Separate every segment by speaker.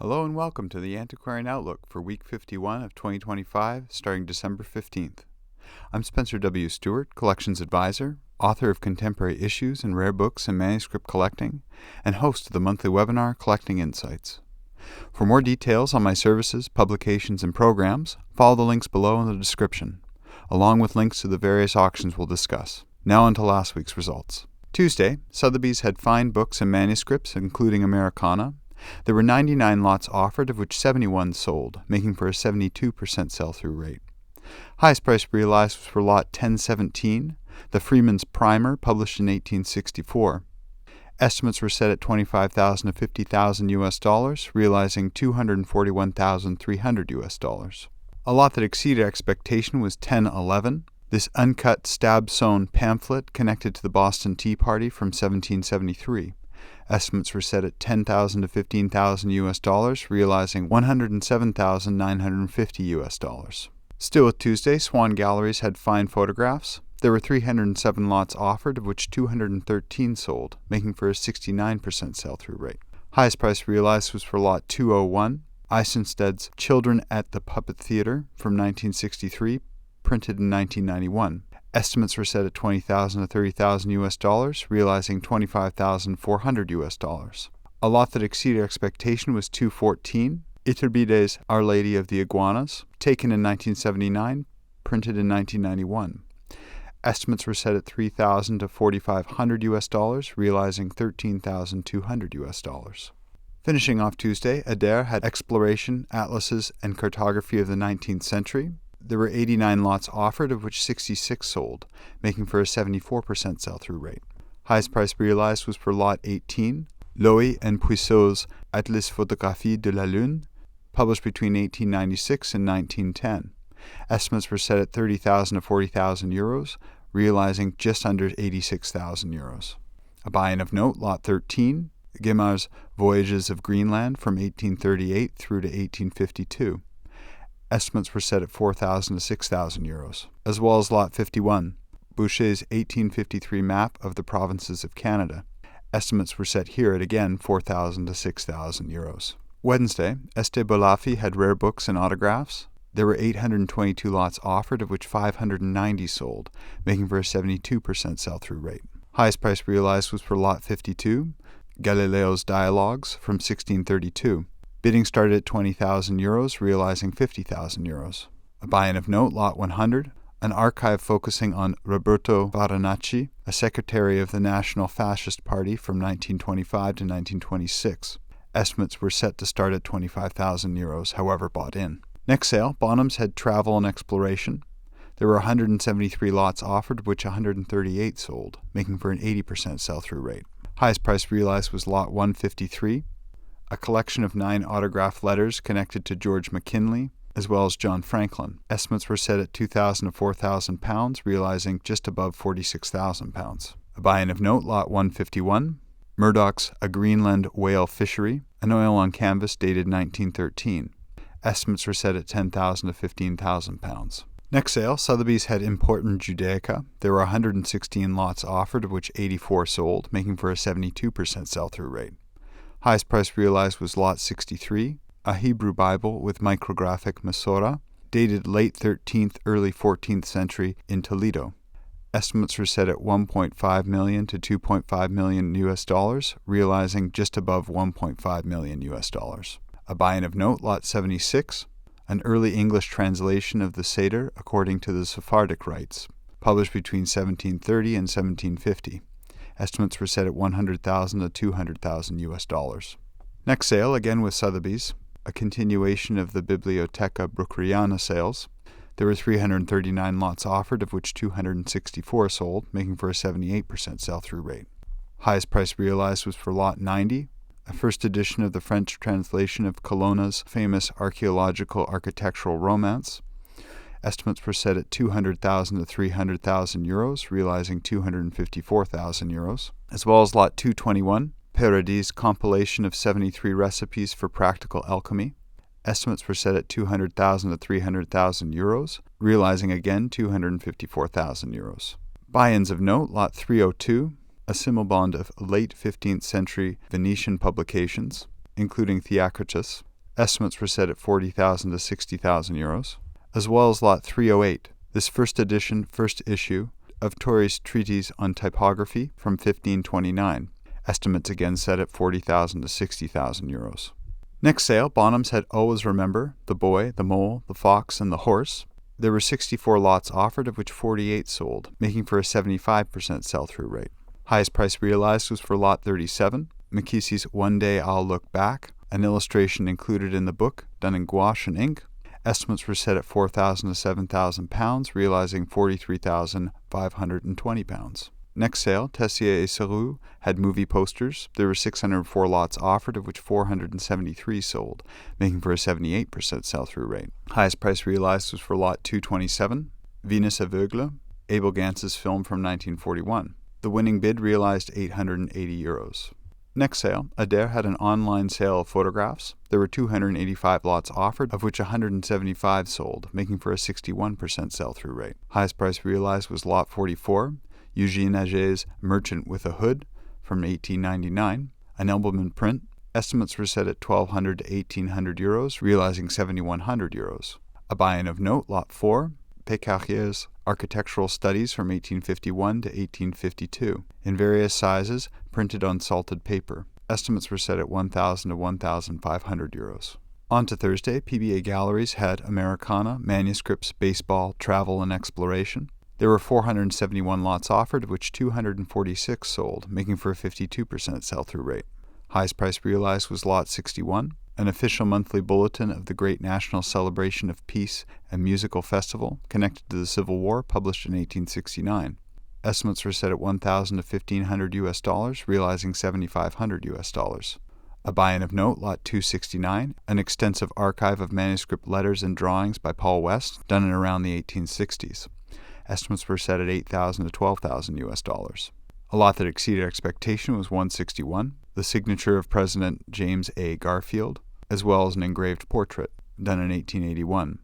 Speaker 1: Hello and welcome to the Antiquarian Outlook for week 51 of 2025, starting December 15th. I'm Spencer W. Stuart, Collections Advisor, author of Contemporary Issues and Rare Books and Manuscript Collecting, and host of the monthly webinar Collecting Insights. For more details on my services, publications, and programs, follow the links below in the description, along with links to the various auctions we'll discuss. Now on to last week's results. Tuesday, Sothebys had fine books and manuscripts, including Americana. There were 99 lots offered, of which 71 sold, making for a 72% sell-through rate. Highest price realized was for lot 1017, the Freeman's Primer, published in 1864. Estimates were set at $25,000 to $50,000 US, realizing $241,300 US. A lot that exceeded expectation was 1011. This uncut stab-sewn pamphlet connected to the Boston Tea Party from 1773. Estimates were set at $10,000 to $15,000 US, realizing $107,950 US. Still with Tuesday, Swann Galleries had fine photographs. There were 307 lots offered, of which 213 sold, making for a 69% sell-through rate. Highest price realized was for lot 201, Eisenstedt's Children at the Puppet Theater from 1963, printed in 1991. Estimates were set at $20,000 to $30,000 US, realizing $25,400 US. A lot that exceeded expectation was 214, Iturbide's Our Lady of the Iguanas, taken in 1979, printed in 1991. Estimates were set at $3,000 to $4,500 US, realizing $13,200 US. Finishing off Tuesday, Ader had exploration, atlases, and cartography of the 19th century. There were 89 lots offered, of which 66 sold, making for a 74% sell-through rate. Highest price realized was for lot 18, Loewy and Puisseau's Atlas Photographie de la Lune, published between 1896 and 1910. Estimates were set at 30,000 to 40,000 euros, realizing just under 86,000 euros. A buy-in of note, lot 13, Guimar's Voyages of Greenland from 1838 through to 1852. Estimates were set at 4,000 to 6,000 euros, as well as lot 51, Boucher's 1853 map of the provinces of Canada. Estimates were set here at again 4,000 to 6,000 euros. Wednesday, Aste Bolaffi had rare books and autographs. There were 822 lots offered, of which 590 sold, making for a 72% sell-through rate. Highest price realized was for lot 52, Galileo's Dialogues from 1632. Bidding started at 20,000 euros, realizing 50,000 euros. A buy-in of note, lot 100, an archive focusing on Roberto Farinacci, a secretary of the National Fascist Party from 1925 to 1926. Estimates were set to start at 25,000 euros, however bought in. Next sale, Bonhams had travel and exploration. There were 173 lots offered, of which 138 sold, making for an 80% sell-through rate. Highest price realized was lot 153, a collection of 9 autographed letters connected to George McKinley, as well as John Franklin. Estimates were set at £2,000 to £4,000, realizing just above £46,000. A buy-in of note, lot 151, Murdoch's A Greenland Whale Fishery, an oil on canvas dated 1913. Estimates were set at £10,000 to £15,000. Next sale, Sothebys had Important Judaica. There were 116 lots offered, of which 84 sold, making for a 72% sell-through rate. Highest price realized was lot 63, a Hebrew Bible with micrographic Masorah, dated late 13th, early 14th century in Toledo. Estimates were set at $1.5 million to $2.5 million US, realizing just above $1.5 million US. A buy-in of note, lot 76, an early English translation of the Seder according to the Sephardic rites, published between 1730 and 1750. Estimates were set at $100,000 to $200,000 US. Next sale, again with Sothebys, a continuation of the Biblioteca Bruckeriana sales. There were 339 lots offered, of which 264 sold, making for a 78% sell-through rate. Highest price realized was for lot 90, a first edition of the French translation of Colonna's famous archaeological architectural romance. Estimates were set at 200,000 to 300,000 euros, realizing 254,000 euros, as well as lot 221, Paradis' compilation of 73 recipes for practical alchemy. Estimates were set at 200,000 to 300,000 euros, realizing again 254,000 euros. Buy-ins of note, lot 302, a similbond of late 15th century Venetian publications, including Theocritus, Estimates were set at 40,000 to 60,000 euros, as well as lot 308, this first issue of Torres' treatise on typography from 1529. Estimates again set at 40,000 to 60,000 euros. Next sale, Bonhams had Always Remember, The Boy, The Mole, The Fox, and The Horse. There were 64 lots offered, of which 48 sold, making for a 75% sell-through rate. Highest price realized was for lot 37, Mackie's One Day I'll Look Back, an illustration included in the book, done in gouache and ink. Estimates were set at £4,000 to £7,000, realizing £43,520. Next sale, Tessier Sarrou had movie posters. There were 604 lots offered, of which 473 sold, making for a 78% sell-through rate. Highest price realized was for lot 227, Venus Aveugle, Abel Gance's film from 1941. The winning bid realized €880. Next sale, Ader had an online sale of photographs. There were 285 lots offered, of which 175 sold, making for a 61% sell-through rate. Highest price realized was lot 44, Eugene Ager's Merchant with a Hood from 1899, an album print. Estimates were set at €1,200 to €1,800, realizing €7,100. A buy-in of note, lot 4, Pécarier's Architectural Studies from 1851 to 1852, in various sizes, printed on salted paper. Estimates were set at €1,000 to €1,500. On to Thursday, PBA Galleries had Americana, Manuscripts, Baseball, Travel, and Exploration. There were 471 lots offered, of which 246 sold, making for a 52% sell-through rate. Highest price realized was lot 61, an official monthly bulletin of the Great National Celebration of Peace and Musical Festival connected to the Civil War, published in 1869. Estimates were set at $1,000 to $1,500, realizing $7,500. A buy-in of note, lot 269, an extensive archive of manuscript letters and drawings by Paul West, done in around the 1860s. Estimates were set at $8,000 to $12,000. A lot that exceeded expectation was 161, the signature of President James A. Garfield, as well as an engraved portrait, done in 1881.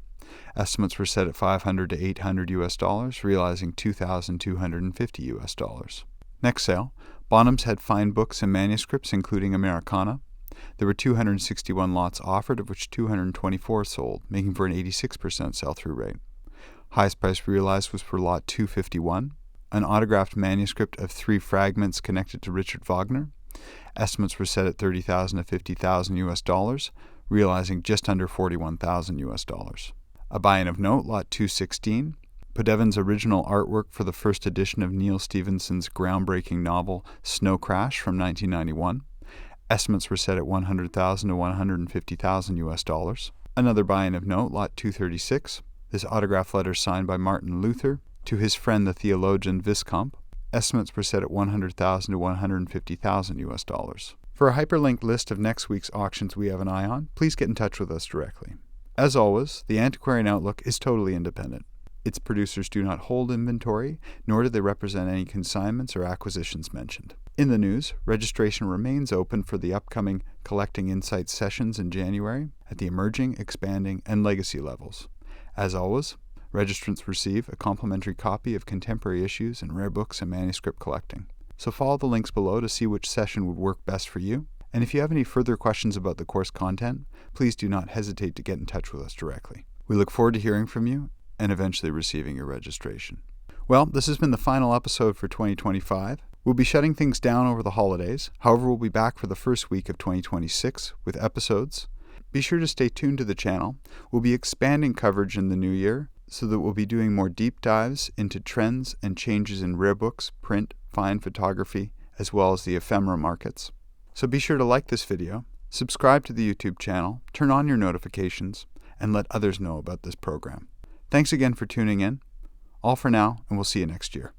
Speaker 1: Estimates were set at $500 to $800, realizing $2,250. Next sale, Bonhams had fine books and manuscripts, including Americana. There were 261 lots offered, of which 224 sold, making for an 86% sell-through rate. Highest price realized was for lot 251, an autographed manuscript of 3 fragments connected to Richard Wagner. Estimates were set at $30,000 to $50,000, realizing just under $41,000. A buy-in of note, lot 216, Podevin's original artwork for the first edition of Neil Stephenson's groundbreaking novel Snow Crash from 1991. Estimates were set at $100,000 to $150,000. Another buy-in of note, lot 236, this autograph letter signed by Martin Luther to his friend the theologian Viscomp. Estimates were set at $100,000 to $150,000. For a hyperlinked list of next week's auctions we have an eye on, please get in touch with us directly. As always, the Antiquarian Outlook is totally independent. Its producers do not hold inventory, nor do they represent any consignments or acquisitions mentioned. In the news, registration remains open for the upcoming Collecting Insights sessions in January at the Emerging, Expanding, and Legacy levels. As always, registrants receive a complimentary copy of contemporary issues and rare books and manuscript collecting. So follow the links below to see which session would work best for you. And if you have any further questions about the course content, please do not hesitate to get in touch with us directly. We look forward to hearing from you and eventually receiving your registration. Well, this has been the final episode for 2025. We'll be shutting things down over the holidays. However, we'll be back for the first week of 2026 with episodes. Be sure to stay tuned to the channel. We'll be expanding coverage in the new year so that we'll be doing more deep dives into trends and changes in rare books, print, fine photography, as well as the ephemera markets. So be sure to like this video, subscribe to the YouTube channel, turn on your notifications, and let others know about this program. Thanks again for tuning in. All for now, and we'll see you next year.